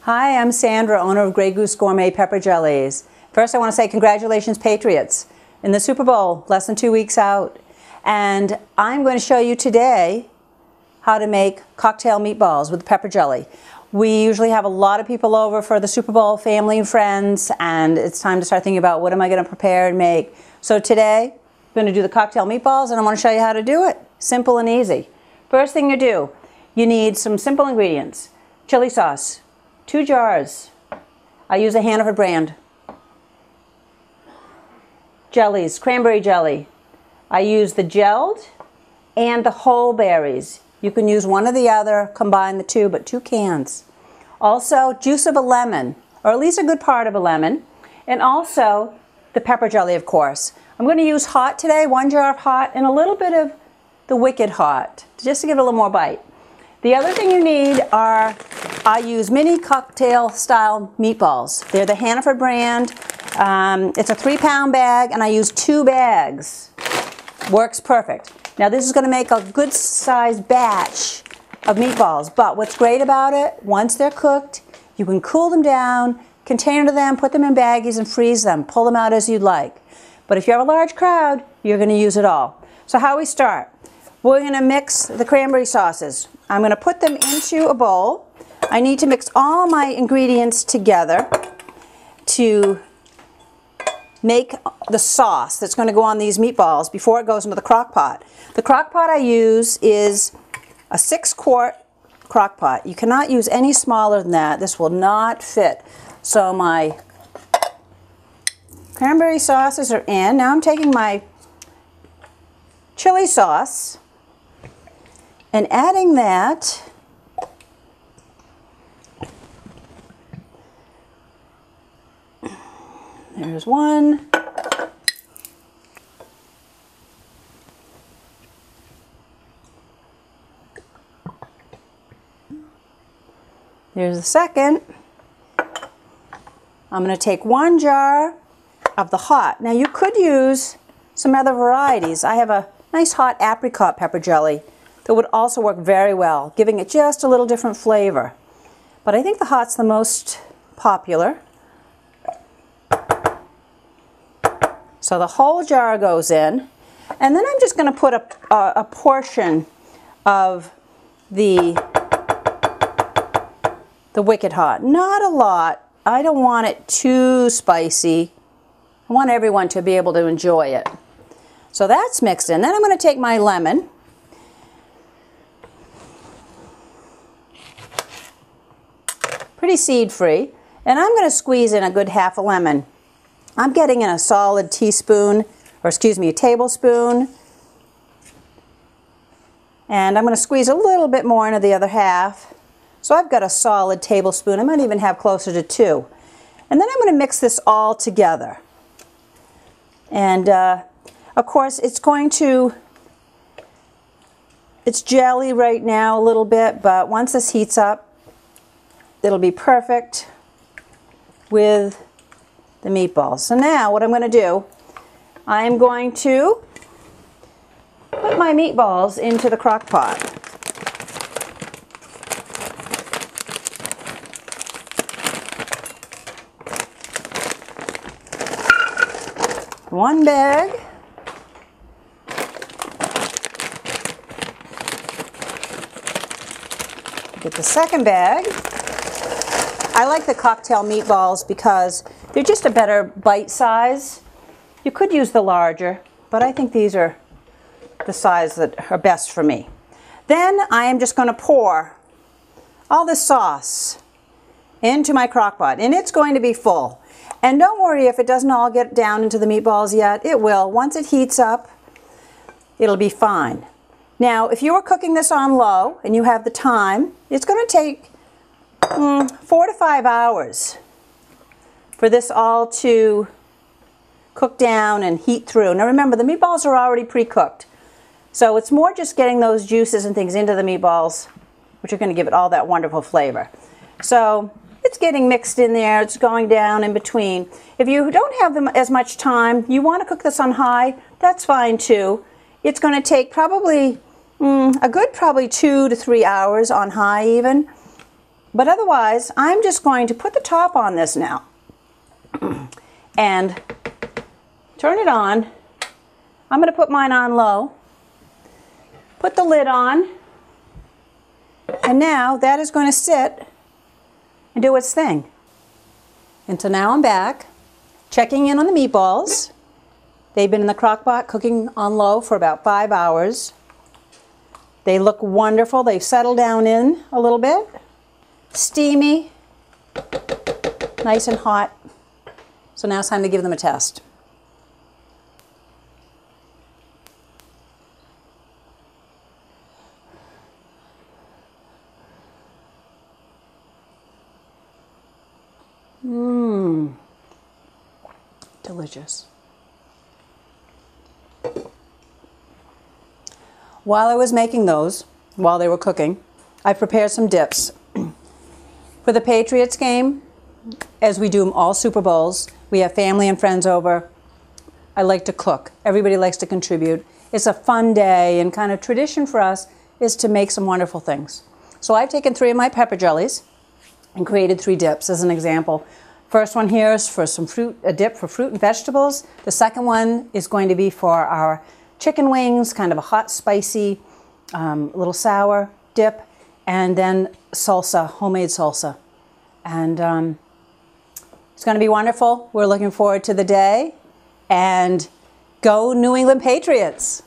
Hi, I'm Sandra, owner of Grey Goose Gourmet Pepper Jellies. First, I want to say congratulations, Patriots, in the Super Bowl, less than 2 weeks out. And I'm going to show you today how to make cocktail meatballs with pepper jelly. We usually have a lot of people over for the Super Bowl, family and friends, and it's time to start thinking about what am I going to prepare and make. So today, I'm going to do the cocktail meatballs, and I want to show you how to do it. Simple and easy. First thing you do, you need some simple ingredients. Chili sauce, 2 jars. I use a Hannaford brand. Jellies, cranberry jelly. I use the gelled and the whole berries. You can use one or the other, combine the two, but 2 cans. Also, juice of a lemon, or at least a good part of a lemon, and also the pepper jelly, of course. I'm going to use hot today, 1 jar of hot, and a little bit of the wicked hot, just to give it a little more bite. The other thing you need are, I use mini cocktail style meatballs. They're the Hannaford brand. It's a 3-pound bag, and I use 2 bags. Works perfect. Now this is going to make a good sized batch of meatballs, but what's great about it, once they're cooked, you can cool them down, container them, put them in baggies and freeze them. Pull them out as you'd like. But if you have a large crowd, you're going to use it all. So how we start? We're going to mix the cranberry sauces. I'm going to put them into a bowl. I need to mix all my ingredients together to make the sauce that's going to go on these meatballs before it goes into the crock pot. The crock pot I use is a 6-quart crock pot. You cannot use any smaller than that. This will not fit. So my cranberry sauces are in. Now I'm taking my chili sauce and adding that there's one. There's the second. I'm going to take 1 jar of the hot. Now you could use some other varieties. I have a nice hot apricot pepper jelly that would also work very well, giving it just a little different flavor. But I think the hot's the most popular. So the whole jar goes in, and then I'm just going to put a portion of the wicked hot. Not a lot. I don't want it too spicy. I want everyone to be able to enjoy it. So that's mixed in. Then I'm going to take my lemon. Pretty seed-free. And I'm going to squeeze in a good half a lemon. I'm getting in a solid teaspoon, or excuse me, a tablespoon. And I'm going to squeeze a little bit more into the other half. So I've got a solid tablespoon. I might even have closer to 2. And then I'm going to mix this all together. And of course it's jelly right now a little bit, but once this heats up, it'll be perfect with the meatballs. So now what I'm going to do, I'm going to put my meatballs into the crock pot. One bag. Get the second bag. I like the cocktail meatballs because they're just a better bite size. You could use the larger, but I think these are the size that are best for me. Then I am just going to pour all this sauce into my crock pot, and it's going to be full. And don't worry if it doesn't all get down into the meatballs yet. It will. Once it heats up, it'll be fine. Now, if you were cooking this on low and you have the time, it's going to take 4 to 5 hours for this all to cook down and heat through. Now remember, the meatballs are already pre-cooked. So it's more just getting those juices and things into the meatballs, which are going to give it all that wonderful flavor. So it's getting mixed in there, it's going down in between. If you don't have as much time, you want to cook this on high, that's fine too. It's going to take probably a good 2 to 3 hours on high even. But otherwise, I'm just going to put the top on this now and turn it on. I'm going to put mine on low, put the lid on, and now that is going to sit and do its thing. And so now I'm back, checking in on the meatballs. They've been in the Crockpot cooking on low for about 5 hours. They look wonderful. They've settled down in a little bit. Steamy, nice and hot. So now it's time to give them a test. Mmm, delicious. While I was making those, while they were cooking, I prepared some dips. For the Patriots game, as we do all Super Bowls, we have family and friends over. I like to cook. Everybody likes to contribute. It's a fun day, and kind of tradition for us is to make some wonderful things. So I've taken 3 of my pepper jellies and created 3 dips as an example. First one here is for some fruit, a dip for fruit and vegetables. The second one is going to be for our chicken wings, kind of a hot, spicy, little sour dip, and then salsa, homemade salsa. And it's going to be wonderful. We're looking forward to the day. And go New England Patriots!